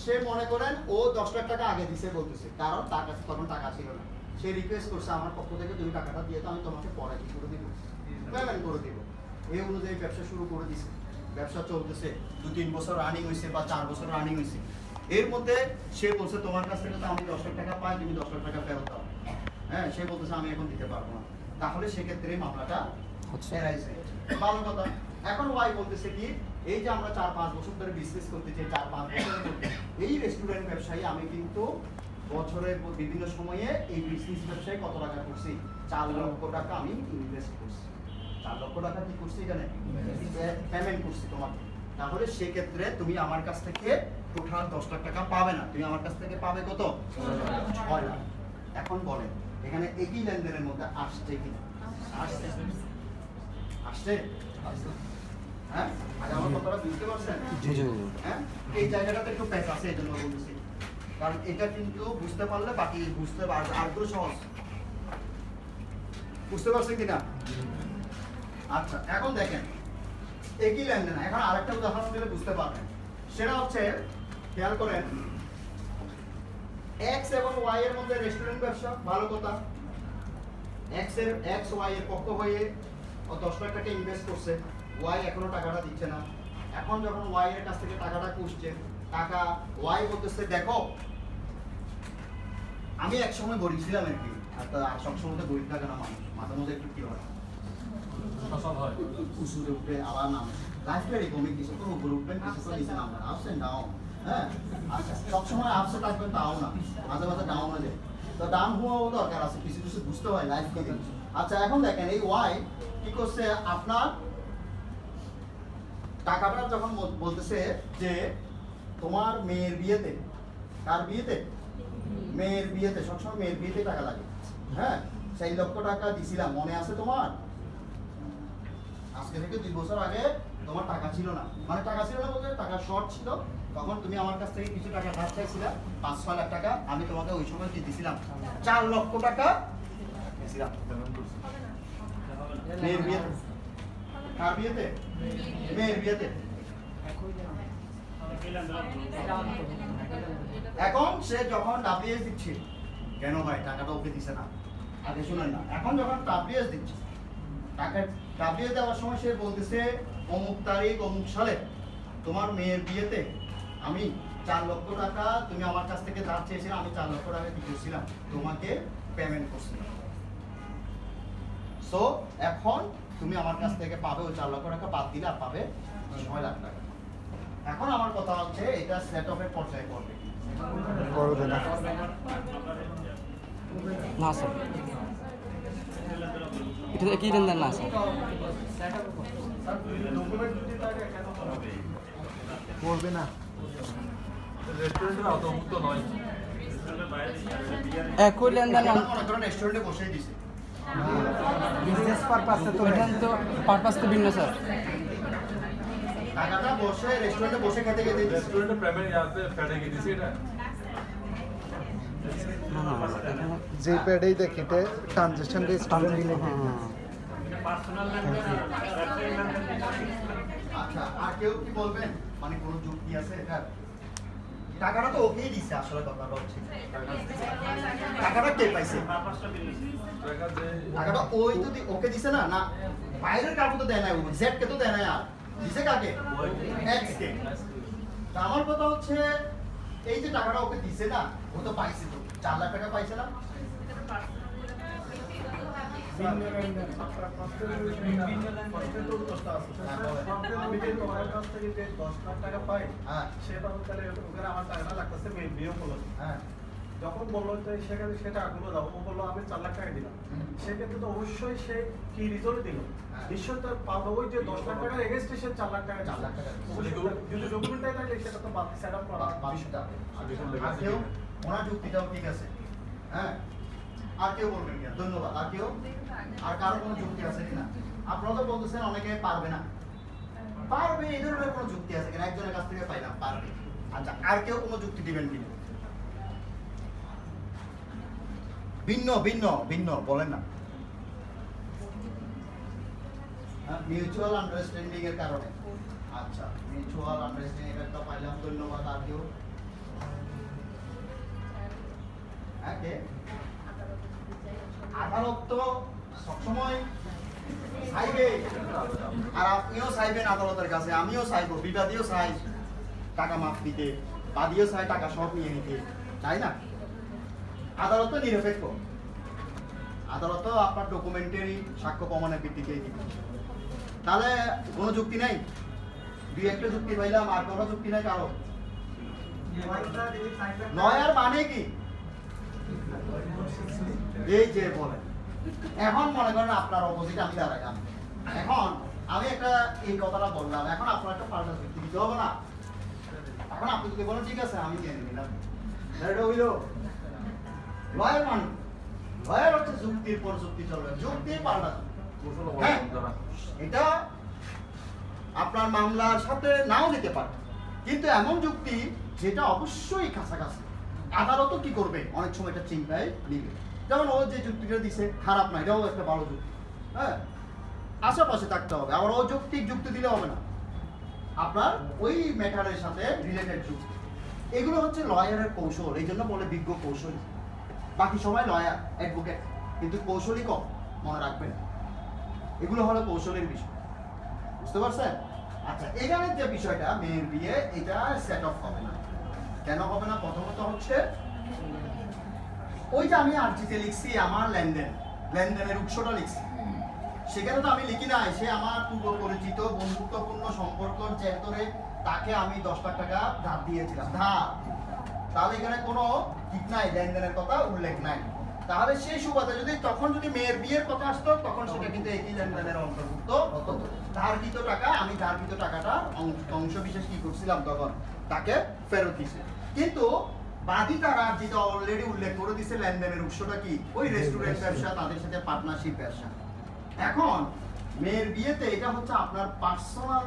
[SPEAKER 2] সে মনে করেন ও 10 লাখ টাকা আগে দিছে বলতেছে, কারণ তার কাছে তখন টাকা ছিল না, সে রিকোয়েস্ট করছে আমার পক্ষ থেকে তুমি টাকাটা দিয়ে তো আমি তোমাকে পরে কি করে দিব, পেমেন্ট করে দিব। এই অনুযায়ী ব্যবসা শুরু করে দিছে, ব্যবসা চলতেছে, 2-3 বছর রানিং হয়েছে বা 4 বছর রানিং হয়েছে। এর মধ্যে সে বলছে তোমার কাছ থেকে তো আমি 10 লাখ টাকা পাই, তুমি 10 লাখ টাকা ফেরত দাও। হ্যাঁ, সে বলতেছে আমি এখন দিতে পারবো না। তাহলে সেক্ষেত্রে মামলাটা এরাইজ হয়ে গেছে। ভালো কথা। এখন ওয়াই বলতেছে কি, এই যে আমরা 4-5 বছর ধরে বিজনেস করতেছি, 4-5 বছর এই রেস্টুরেন্ট ব্যবসায়ী আমি কিন্তু বছরের বিভিন্ন সময়ে এই বিজনেস ব্যবসায় কত টাকা করছি, 4 লক্ষ টাকা আমি ইনভেস্ট করছি। 4 লক্ষ টাকা কি করছি, এখানে পেমেন্ট করছি তোমাকে। তাহলে সেক্ষেত্রে তুমি আমার কাছ থেকে টোটাল 10 লাখ টাকা পাবে না, তুমি আমার কাছ থেকে পাবে কত, 6 লাখ। এখন বলেন এখানে একই লেনদেনের মধ্যে আসছে কিনা, আসছে আসছে হ্যাঁ, আগে আমার কথাটা বুঝতে পারছেন? হ্যাঁ, এই জায়গাটাতে একটু প্যাচ আছে, এই জন্য বলতেছি, কারণ এটা কিন্তু বুঝতে পারলে বাকি বুঝতে আরো সহজ। বুঝতে পারছেন কিনা? আচ্ছা, এখন দেখেন একই লেনদেন। এখন আরেকটা উদাহরণ দিলে বুঝতে পারবেন। সেটা হচ্ছে, খেয়াল করেন, এক্স এবং ওয়াই এর মধ্যে রেস্টুরেন্ট ব্যবসা, ভালো কথা। এক্স ওয়াই এর পক্ষ হয়ে 10 লাখ টাকা ইনভেস্ট করছে, ওয়াই এখনো টাকাটা দিচ্ছে না। এখন যখন ওয়াই এর কাছ থেকে টাকাটা খুঁজছে, টাকা ওয়াই বলতেছে দেখো আমি এক সময় গরিব ছিলাম আর কি, আর সবসময় তো গরিব থাকে না মানুষ, মাঝে মাঝে একটু কি হয়, উঁচুতে উঠে আবার নামে, লাইফটা এরকমই, কিছু তো উপরে উঠবেন, কিছু তো নিচে নামবেন, আপস এন্ড ডাউন। হ্যাঁ, আচ্ছা, সবসময় আপসে থাকবেন তাও না, মাঝে মাঝে ডাউন হয়ে যায়। তো ডাউন হওয়াও দরকার আছে, কিছু কিছু বুঝতে হয় লাইফ কে। আচ্ছা, এখন দেখেন এই ওয়াই কি করছে, আপনার টাকাটা যখন বলতেছে যে তোমার মেয়ের বিয়েতে, কার বিয়েতে, মেয়ের বিয়েতে, সবসময় মেয়ের বিয়েতে টাকা লাগে। হ্যাঁ, 4 লক্ষ টাকা দিছিলাম, মনে আছে তোমার? আজকে থেকে 2 বছর আগে তোমার টাকা ছিল না, মানে টাকা ছিল না বলতে টাকা শর্ট ছিল, তখন তুমি আমার কাছ থেকে কিছু টাকা ধার চাইছিলা, 5-6 লাখ টাকা, আমি তোমাকে ওই সময় দিয়ে দিছিলাম 4 লক্ষ টাকা দিছিলাম। মেয়ের বিয়েতে, কার বিয়েতে, মেয়ের বিয়েতে। এখন সে যখন ডাব্লিউএস দিচ্ছে, কেন ভাই টাকাটা ওকে দিছে না, আগে শুনেন না, এখন যখন ডাব্লিউএস দিচ্ছে, টাকা ডাব্লিউএস দেওয়ার সময় সে বলতেছে অমুক তারিখ অমুক সালে তোমার মেয়ের বিয়েতে আমি 4 লক্ষ টাকা তুমি আমার কাছ থেকে ধার চেয়েছিলে, আমি 4 লক্ষ টাকা দিয়েছিলাম, তোমাকে পেমেন্ট করছিলাম। সো এখন তুমি আমার কাছ থেকে পাবে ওই 4 লক্ষ টাকা বাদ দিলে আর পাবে 6 লাখ টাকা। এখন আমার কথা হচ্ছে এটা সেট অফের পর্যায়ে করবে
[SPEAKER 3] করবে না, না স্যার, এটা তো একই লেনদেন না স্যার,
[SPEAKER 1] করবে না,
[SPEAKER 3] একই লেনদেন না,
[SPEAKER 2] মনে করেন রেস্টুরেন্টে বসেই দিছে,
[SPEAKER 1] বিজনেস পারপাসে তো
[SPEAKER 3] এটা তো পারপাস তো ভিন্ন স্যার।
[SPEAKER 2] টাকাটা বসে রেস্টুরেন্টে বসে খেতে খেতে
[SPEAKER 4] রেস্টুরেন্টে পেমেন্ট ইয়াতে ফেডে গিয়েছে এটা
[SPEAKER 3] না না
[SPEAKER 1] যে প্যাডেই দেখি ট্রানজেকশনটা স্টুডেন্ট
[SPEAKER 2] আচ্ছা আর কেউ কি বলবেন মানে কোনো যুক্তি আছে এটা টাকাটা তো ওকেই দিছে আসলে কথাটা হচ্ছে টাকাটা কে পাইছে টাকাটা ওই তো ওকে দিছে না না বাইরের কাউকে তো দেয় না ও জেড কে তো দেয় না আর দিছে কাকে এক্স কে তা আমার কথা হচ্ছে এই যে টাকাটা ওকে দিছে না ও তো পাইছে তো 4 লাখ টাকা পাইছে না
[SPEAKER 4] যখন বললো সেখানে সেটা আগ্রহ দাও ও বললো আমি 4 লাখ টাকা দিলাম সেক্ষেত্রে তো অবশ্যই সে কি রিজল্ট দিল নিশ্চয় তার পাবো ওই যে 10 লাখ টাকার এগেইনস্টে সে 4 লাখ টাকা
[SPEAKER 2] 4 লাখ টাকা
[SPEAKER 4] যদি ডকুমেন্টটাই থাকে সেটা তো সেট আপ করা
[SPEAKER 2] বিষয়টা আর কেউ ওনার যুক্তিটাও ঠিক আছে হ্যাঁ আর কেউ বলবেন কিনা ধন্যবাদ আর কেউ আর কারো কোনো যুক্তি আছে কিনা আপনারা তো বলতেছেন অনেকে পারবে না পারবে এই ধরনের কোনো যুক্তি আছে কিনা একজনের কাছ থেকে পাইলাম পারবে আচ্ছা আর কেউ কোনো যুক্তি দিবেন কিনা ভিন্ন ভিন্ন ভিন্ন বলেন না মিউচুয়াল আন্ডারস্ট্যান্ডিং এর কারণে আচ্ছা মিউচুয়াল আন্ডারস্ট্যান্ডিং এর তো পাইলাম ধন্যবাদ আর কেউ ওকে আদালত তো সবসময় চাইবে আর আপনিও চাইবেন আদালতের কাছে আমিও চাইবো বিবাদীও চাই টাকা মাফ দিতে বাদীও চাই টাকা সব নিয়ে নিতে তাই না আদালত তো নিরপেক্ষ আদালত তো আপনার ডকুমেন্টারি সাক্ষ্য প্রমাণের ভিত্তিতেই দিবে তাহলে কোনো যুক্তি নেই দুই একটা যুক্তি পাইলাম আর কোনো যুক্তি নাই কারো লয়ার মানে কি এই যে বলেন এখন মনে করেন আপনার অপোজিট আমি দাঁড়াইলাম এখন আমি একটা এই কথাটা বললাম এখন আপনার একটা পাল্টা যুক্তি দিতে হবে না এখন আপনি যদি বলেন ঠিক আছে আমি জেনে নিলাম এটা হইল লয়ার মানে লয়ার হচ্ছে যুক্তির পর যুক্তি চলবে যুক্তি পাল্টা হ্যাঁ এটা আপনার মামলার সাথে নাও যেতে পারে কিন্তু এমন যুক্তি যেটা অবশ্যই কাছাকাছি আদালতও কি করবে অনেক সময় এটা চিন্তায় নিবে যেমন ও যে যুক্তিটা দিছে খারাপ না এটাও একটা ভালো যুক্তি হ্যাঁ আশেপাশে থাকতে হবে আবার অযৌক্তিক যুক্তি দিলে হবে না আপনার ওই ম্যাটারের সাথে রিলেটেড যুক্তি এগুলো হচ্ছে লয়ারের কৌশল এই জন্য বলে বিজ্ঞ কৌশলী বাকি সবাই লয়ার অ্যাডভোকেট কিন্তু কৌশলী কম মনে রাখবেন এগুলো হলো কৌশলের বিষয় বুঝতে পারছেন আচ্ছা এখানে যে বিষয়টা মেয়ের বিয়ে এটা সেট অফ হবে না কেন হবে না প্রথমত হচ্ছে ওই যে আমি আর্জিতে লিখছি আমার লেনদেনের উৎসটা লিখছি সেখানে তো আমি লিখি নাই সে আমার পূর্ব পরিচিত বন্ধুত্বপূর্ণ সম্পর্কর জের ধরে তাকে আমি 10 লাখ টাকা ধার দিয়েছিলাম ধার তাহলে এখানে কোনো ঠিক নাই লেনদেনের কথা উল্লেখ নাই তাহলে সেই সুবাদে যদি তখন যদি মেয়ের বিয়ের কথা আসতো তখন সেটা কিন্তু একই লেনদেনের অন্তর্ভুক্ত হতো ধারকৃত টাকা আমি ধারকৃত টাকাটা অংশ বিশেষ কি করছিলাম তখন তাকে ফেরত দিছে কিন্তু বাদী তারা যেটা অলরেডি উল্লেখ করে দিছে লেনদেনের উৎসটা কি ওই রেস্টুরেন্ট ব্যবসা তাদের সাথে পার্টনারশিপ ব্যবসা এখন মেয়ের বিয়েতে এটা হচ্ছে আপনার পার্সোনাল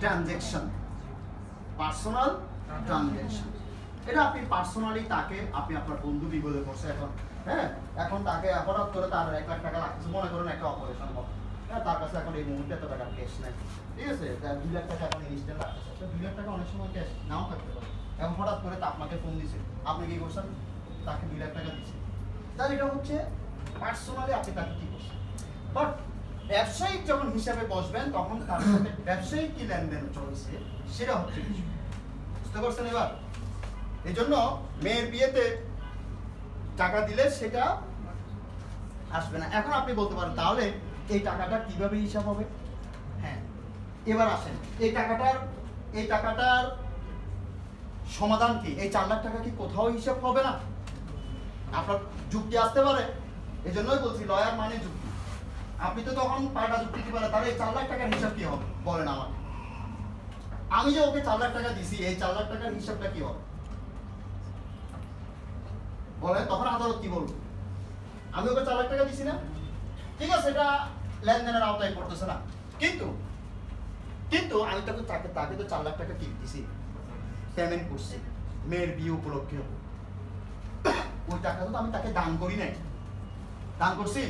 [SPEAKER 2] ট্রানজ্যাকশন এটা আপনি পার্সোনালি তাকে আপনি আপনার বন্ধু বিপদে পড়ছে এখন হ্যাঁ এখন তাকে হঠাৎ করে তার 1 লাখ টাকা লাগছে মনে করেন একটা অপারেশন হবে হ্যাঁ তার কাছে এখন এই মুহূর্তে এত টাকা ক্যাশ নাই ঠিক আছে 2 লাখ টাকা এখন ইনস্ট্যান্ট লাগছে 2 লাখ টাকা অনেক সময় ক্যাশ নাও থাকতে পারে এখন হঠাৎ করে তা আপনাকে ফোন দিছে আপনি কি করছেন তাকে 2 লাখ টাকা দিচ্ছে তাহলে এটা হচ্ছে পার্সোনালি আপনি তাকে কি করছেন বাট ব্যবসায়িক যখন হিসাবে বসবেন তখন তার সাথে ব্যবসায়িক কি লেনদেন চলছে সেটা হচ্ছে বুঝতে পারছেন এবার এই জন্য মেয়ের বিয়েতে টাকা দিলে সেটা আসবে না এখন আপনি বলতে পারেন তাহলে এই টাকাটা কিভাবে হিসাব হবে হ্যাঁ এবার আসেন এই টাকাটার সমাধান কি এই 4 লাখ টাকা কি কোথাও হিসাব হবে না আপনার যুক্তি আসতে পারে এই জন্যই বলছি লয়ার মানে যুক্তি আপনি তো তখন পাল্টা যুক্তি দিতে পারেন তাহলে এই 4 লাখ টাকার হিসাব কি হবে বলেন আমাকে আমি যে ওকে 4 লাখ টাকা দিছি এই 4 লাখ টাকার হিসাবটা কি হবে বলেন তখন আদালত কি বলবো আমি ওকে 4 লাখ টাকা দিছি না ঠিক আছে এটা লেনদেনের আওতায় পড়তেছে না কিন্তু আমি তাকে তো 4 লাখ টাকা কি দিছি পেমেন্ট করছি মেয়ের বিয়ে উপলক্ষে ওই ওই টাকা তো আমি তাকে দান করি নাই, দান করছি?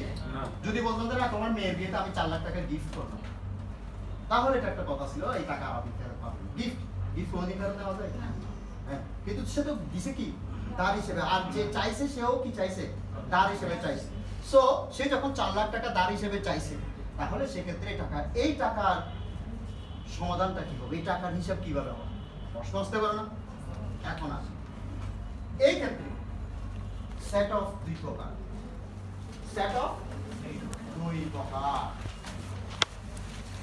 [SPEAKER 2] যদি বলতাম যে না তোমার মেয়ের বিয়েতে আমি 4 লাখ টাকা গিফট করলাম, তাহলে এটা একটা কথা ছিল, এই টাকা আপনি ফেরত পাবেন। গিফট গিফট কোনদিন ফেরত দেওয়া যায়? হ্যাঁ, কিন্তু সে তো দিছে কি দান হিসেবে, আর যে চাইছে সেও কি চাইছে দান হিসেবে চাইছে। সো সে যখন 4 লাখ টাকা দান হিসেবে চাইছে, তাহলে সেক্ষেত্রে এই টাকার সমাধানটা কি হবে, এই টাকার হিসাব কিভাবে হবে, প্রশ্ন আসতে পারে না? এখন আসে এই ক্ষেত্রে সেট অফ 2 প্রকার, সেট অফ 2 প্রকার।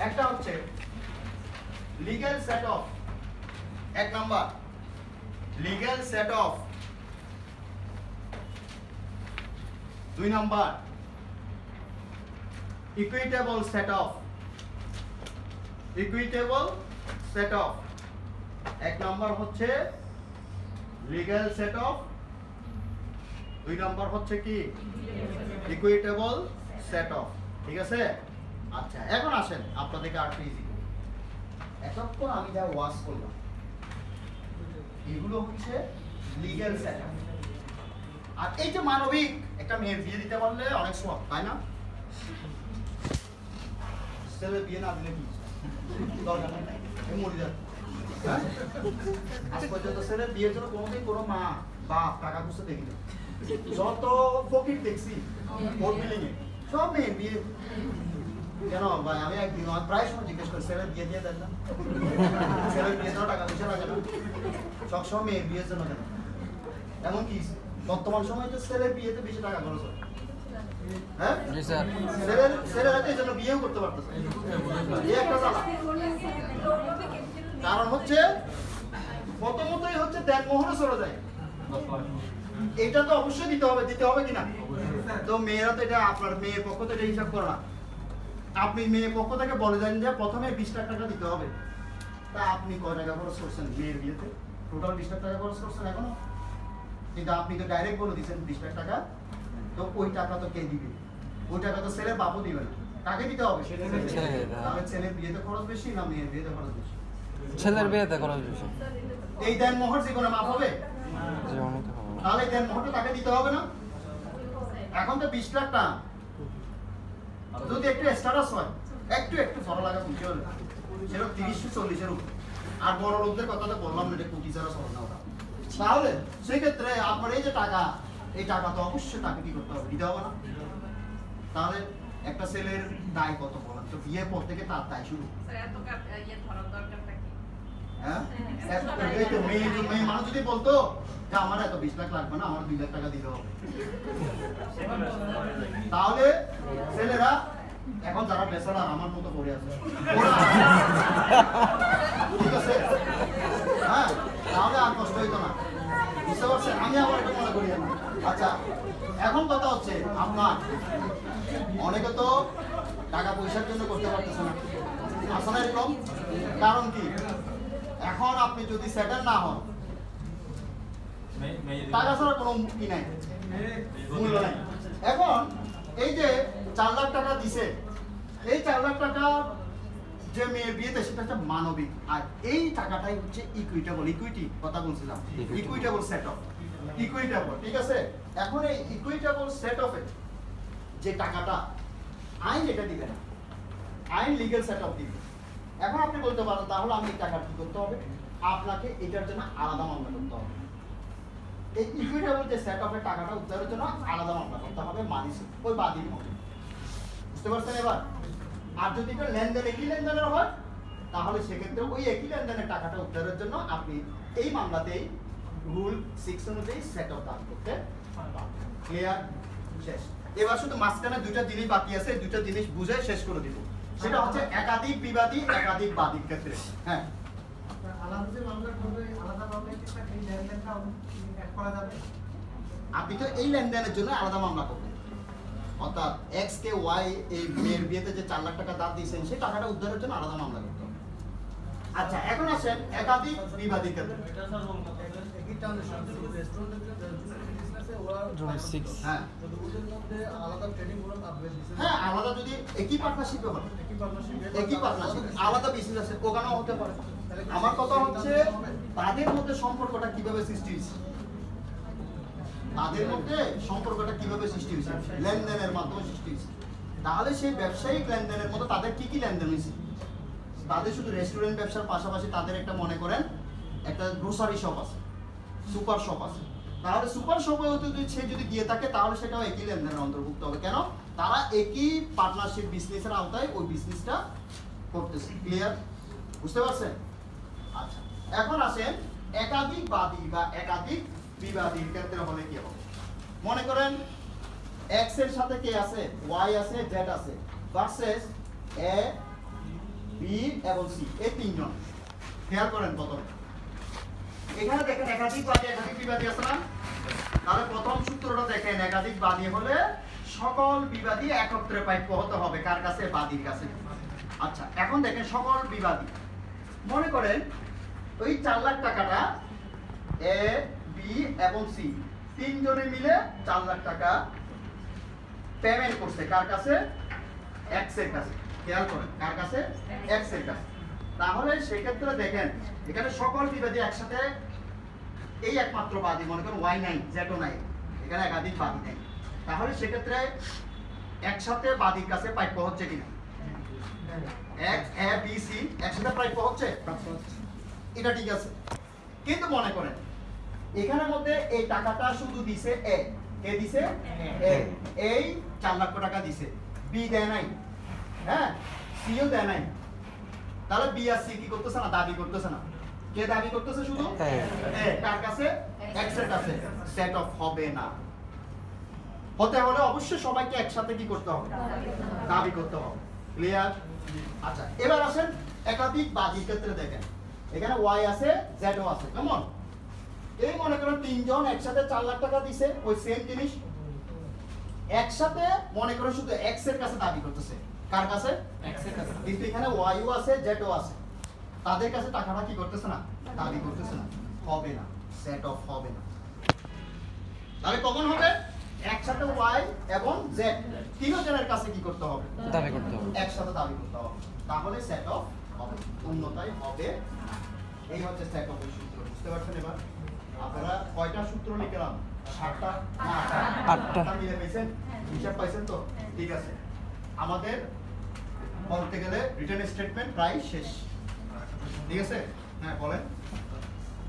[SPEAKER 2] একটা হচ্ছে legal set of, 1 number legal set of, 2 number equitable set of, equitable set of. 1 number হচ্ছে লিগ্যাল সেট অফ, 2 নাম্বার হচ্ছে কি ইকুইটেবল সেট অফ। ঠিক আছে? আচ্ছা, এখন আসেন আপনাদেরকে আর একটু ইজি করি। এতক্ষণ আমি যা ওয়াশ করলাম এগুলো হচ্ছে লিগ্যাল সেট অফ। আর এই যে মানবিক, একটা মেয়ের বিয়ে দিতে পারলে অনেক সব, তাই না? ছেলের বিয়ে না দিলে কি দরকার নাই, মরে যাবে। হ্যাঁ, আজ পর্যন্ত ছেলের বিয়ের জন্য কোনোদিন কোনো মা বাপ টাকা খুঁজতে দেখি না। যত ফকির দেখছি ওর বিল্ডিং এ সব মেয়ের বিয়ে। কেন ভাই, আমি একদিন প্রায় সময় জিজ্ঞেস করি ছেলের বিয়ে দিয়ে দেন না, ছেলের বিয়ে জন্য টাকা পয়সা লাগে না, সবসময় মেয়ের বিয়ের জন্য কেন? এমন কি বর্তমান সময় তো ছেলের বিয়েতে বেশি টাকা খরচ হয়। হ্যাঁ, ছেলেরা এই জন্য বিয়েও করতে পারতেছে। এই একটা জ্বালা। কারণ হচ্ছে প্রথমতই হচ্ছে দেন মোহরে চলে যায়, এটা তো অবশ্যই দিতে হবে, দিতে হবে কিনা? তো মেয়েরা তো এটা, আপনার মেয়ের পক্ষ থেকে হিসাব করে না, আপনি মেয়ের পক্ষ থেকে বলে দেন যে প্রথমে 20 লাখ টাকা দিতে হবে। তা আপনি কয় টাকা খরচ করছেন মেয়ের বিয়েতে? টোটাল 20 লাখ টাকা খরচ করছেন এখনো, কিন্তু আপনি তো ডাইরেক্ট বলে দিচ্ছেন 20 লাখ টাকা। তো ওই টাকা তো কে দিবে? ওই টাকা তো ছেলের বাপও দিবে না, কাকে দিতে হবে? তাহলে ছেলের বিয়েতে খরচ বেশি না মেয়ের বিয়েতে খরচ বেশি?
[SPEAKER 3] ছেলের বিয়েতে খরচ বেশি।
[SPEAKER 2] এই দেন মোহর জীবনে মাফ হবে? তাহলে দেন মোহরটা তাকে দিতে হবে না? এখন তো 20 লাখ টাকা যদি একটু স্ট্যাটাস হয়, একটু ভালো লাগা বুঝতে হবে, সেরকম 30-40-এর উপর। আর বড় লোকদের কথা তো বললাম না, এটা কোটি ছাড়া চলে না ওরা। তাহলে সেই ক্ষেত্রে আপনার এই যে টাকা, এই টাকা তো অবশ্যই তাকে কি করতে হবে, দিতে হবে না? তাহলে একটা ছেলের দায় কত বলেন তো? বিয়ের পর থেকে তার দায় শুরু। হ্যাঁ, মেয়ে মানুষ যদি বলতো যে আমার এত 20 লাখ লাগবে না, আমার 2 লাখ টাকা দিতে হবে, তাহলে ছেলেরা এখন যারা বেচারা আমার মতো পড়ে আছে, ঠিক আছে, হ্যাঁ, তাহলে আর কষ্ট হইতো না, বুঝতে পারছেন? আমি আবার এটা মনে করি না। আচ্ছা, এখন কথা হচ্ছে আপনার অনেকে তো টাকা পয়সার জন্য করতে পারতেছে না, আসে না এরকম? কারণ কি? এখন আপনি যদি সেটেল না হন, টাকা ছাড়া কোনো কি নাই, মূল্য নাই। এখন এই যে 4 লাখ টাকা দিছে, এই 4 লাখ টাকা যে মেয়ের বিয়েতে, সেটা হচ্ছে মানবিক। আর এই টাকাটাই হচ্ছে ইকুইটেবল, ইকুইটি কথা বলছিলাম, ইকুইটেবল সেট অফ, ইকুইটেবল। ঠিক আছে? এখন এই ইকুইটেবল সেট অফে যে টাকাটা আইন এটা দিবে না, আইন লিগ্যাল সেট অফ দিবে। এখন আপনি বলতে পারেন তাহলে আমি এই টাকা কি করতে হবে? আপনাকে এটার জন্য আলাদা মামলা করতে হবে। এই ইকুইটেবল যে সেট অফের টাকাটা উদ্ধারের জন্য আলাদা মামলা করতে হবে, মানিস ওই বাদীর মধ্যে। বুঝতে পারছেন এবার? আর যদি এটা লেনদেন একই লেনদেনের হয়, তাহলে সেক্ষেত্রে ওই একই লেনদেনের টাকাটা উদ্ধারের জন্য আপনি এই মামলাতেই রুল 6 অনুযায়ী সেট অফ দান করতে পারবেন। ক্লিয়ার? শেষ। এবার শুধু মাঝখানে 2টা জিনিস বাকি আছে, 2টা জিনিস বুঝে শেষ করে দিব। সেটা হচ্ছে একাধিক বিবাদী, একাধিক বাদীর ক্ষেত্রে। হ্যাঁ, আপনি তো এই লেনদেনের জন্য আলাদা মামলা করবেন, অর্থাৎ এক্স কে ওয়াই এই মেয়ের বিয়েতে যে 4 লাখ টাকা দাম দিয়েছেন, সেই টাকাটা উদ্ধারের জন্য আলাদা মামলা করতে হবে। আচ্ছা, এখন আসেন একাধিক বিবাদীর ক্ষেত্রে। হ্যাঁ, আলাদা যদি একই পার্টনারশিপে হয়, একই পার্টনারশিপ, আলাদা বিজনেস ওখানেও হতে পারে। আমার কথা হচ্ছে তাদের মধ্যে সম্পর্কটা কিভাবে সৃষ্টি হয়েছে, তাদের মধ্যে সম্পর্কটা কিভাবে সৃষ্টি হয়েছে? লেনদেনের মাধ্যমে সৃষ্টি হয়েছে। তাহলে সেই ব্যবসায়িক লেনদেনের মতো তাদের কি কি লেনদেন হয়েছে? তাদের শুধু রেস্টুরেন্ট ব্যবসার পাশাপাশি তাদের একটা মনে করেন একটা গ্রোসারি শপ আছে, সুপার শপ আছে। তাহলে সুপার শপে যদি সে যদি গিয়ে থাকে তাহলে সেটাও একই লেনদেনের অন্তর্ভুক্ত হবে। কেন? তারা একই পার্টনারশিপ বিজনেসের আওতায় ওই বিজনেসটা করতেছে। ক্লিয়ার? বুঝতে পারছেন? আচ্ছা, এখন আসেন একাধিক বাদী বা একাধিক বিবাদীর ক্ষেত্রে হলে কি হবে? মনে করেন এক্স এর সাথে কে আছে, ওয়াই আছে, জেড আছে, ভার্সেস এ, বি এবং সি, এই তিনজন। খেয়াল করেন প্রথমে এখানে দেখেন একাধিক বাদী একাধিক বিবাদী আছে না? তাহলে প্রথম সূত্রটা দেখেন, একাধিক বাদী হলে সকল বিবাদী একত্রে প্রাপ্য হতে হবে। কার কাছে? বাদীর কাছে। আচ্ছা, এখন দেখেন সকল বিবাদী মনে করেন ওই 4 লাখ টাকাটা এ, বি এবং সি তিনজনে মিলে 4 লাখ টাকা পেমেন্ট করছে। কার কাছে? এক্স এর কাছে। খেয়াল করেন, কার কাছে? এক্স এর কাছে। তাহলে সেক্ষেত্রে দেখেন এখানে সকল বিবাদী একসাথে, এই একমাত্র বাদী মনে করেন ওয়াই নাই, জেডও নাই, এখানে একাধিক বাদী নেই। তাহলে সেক্ষেত্রে একসাথে বাদীর কাছে প্রাপ্য হচ্ছে কিনা? এক্স, এ, বি, সি একসাথে প্রাপ্য হচ্ছে, এটা ঠিক আছে। কিন্তু মনে করেন এখানের মধ্যে এই টাকাটা শুধু দিছে এ, কে দিছে? এ, এই 4 লক্ষ টাকা দিছে, বি দেয় নাই, হ্যাঁ, সিও দেয় নাই। তাহলে বি আর সি কি করতেছে না? দাবি করতেছে না। কে দাবি করতেছে? শুধু এ। কার কাছে? এক্স এর কাছে। সেট অফ হবে না। হতে হলে অবশ্যই সবাইকে একসাথে কি করতে হবে? দাবি করতে হবে। ক্লিয়ার? আচ্ছা, এবার আসেন একাধিক বাদীর ক্ষেত্রে দেখেন এখানে ওয়াই আছে, জেডও আছে। কেমন? এই মনে করেন তিনজন একসাথে 4 লাখ টাকা দিছে, ওই সেম জিনিস একসাথে মনে করেন শুধু এক্স এর কাছে দাবি করতেছে। কার কাছে? এক্স এর কাছে। কিন্তু এখানে ওয়াইও আছে, জেডও আছে, তাদের কাছে টাকাটা কি করতেছে না? দাবি করতেছে না। হবে না, সেট অফ হবে না। তাহলে কখন হবে? একসাথে ওয়াই এবং জেড তিনজনের কাছে কি করতে হবে?
[SPEAKER 3] দাবি করতে হবে,
[SPEAKER 2] একসাথে দাবি করতে হবে। তাহলে সেট অফ হবে, অন্যথায় হবে না। এই হচ্ছে সেট অফের সূত্র। বুঝতে পারছেন? এবার আপনারা কয়টা সূত্র লিখলাম? 7টা না 8টা মিলে পেয়েছেন? হিসাব পাইছেন তো? ঠিক আছে। আমাদের বলতে গেলে রিটেন স্টেটমেন্ট প্রায় শেষ। ঠিক আছে? হ্যাঁ বলেন।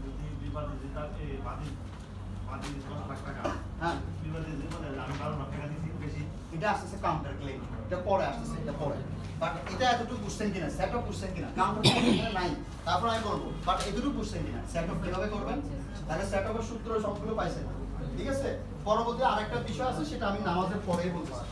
[SPEAKER 5] যদি বিবাদী যেটা বাদী 10 লাখ টাকা,
[SPEAKER 2] হ্যাঁ,
[SPEAKER 5] বিবাদী যে বলে আমি 12 লাখ টাকা দিয়েছি বেশি,
[SPEAKER 2] এটা আসতেছে কাউন্টার ক্লেম, এটা পরে আসতেছে, এটা পরে। বাট এটা এতটুকু বুঝছেন কিনা? সেট অফ বুঝছেন কিনা? কাউন্টার ক্লেম এখানে নাই, তারপর আমি বলবো। বাট এতটুকু বুঝছেন কিনা? সেট অফ কিভাবে করবেন? তাহলে সেট অফের সূত্র সবগুলো পাইছেন। ঠিক আছে? পরবর্তী আরেকটা বিষয় আছে, সেটা আমি নামাজের পরেই বলতেছি।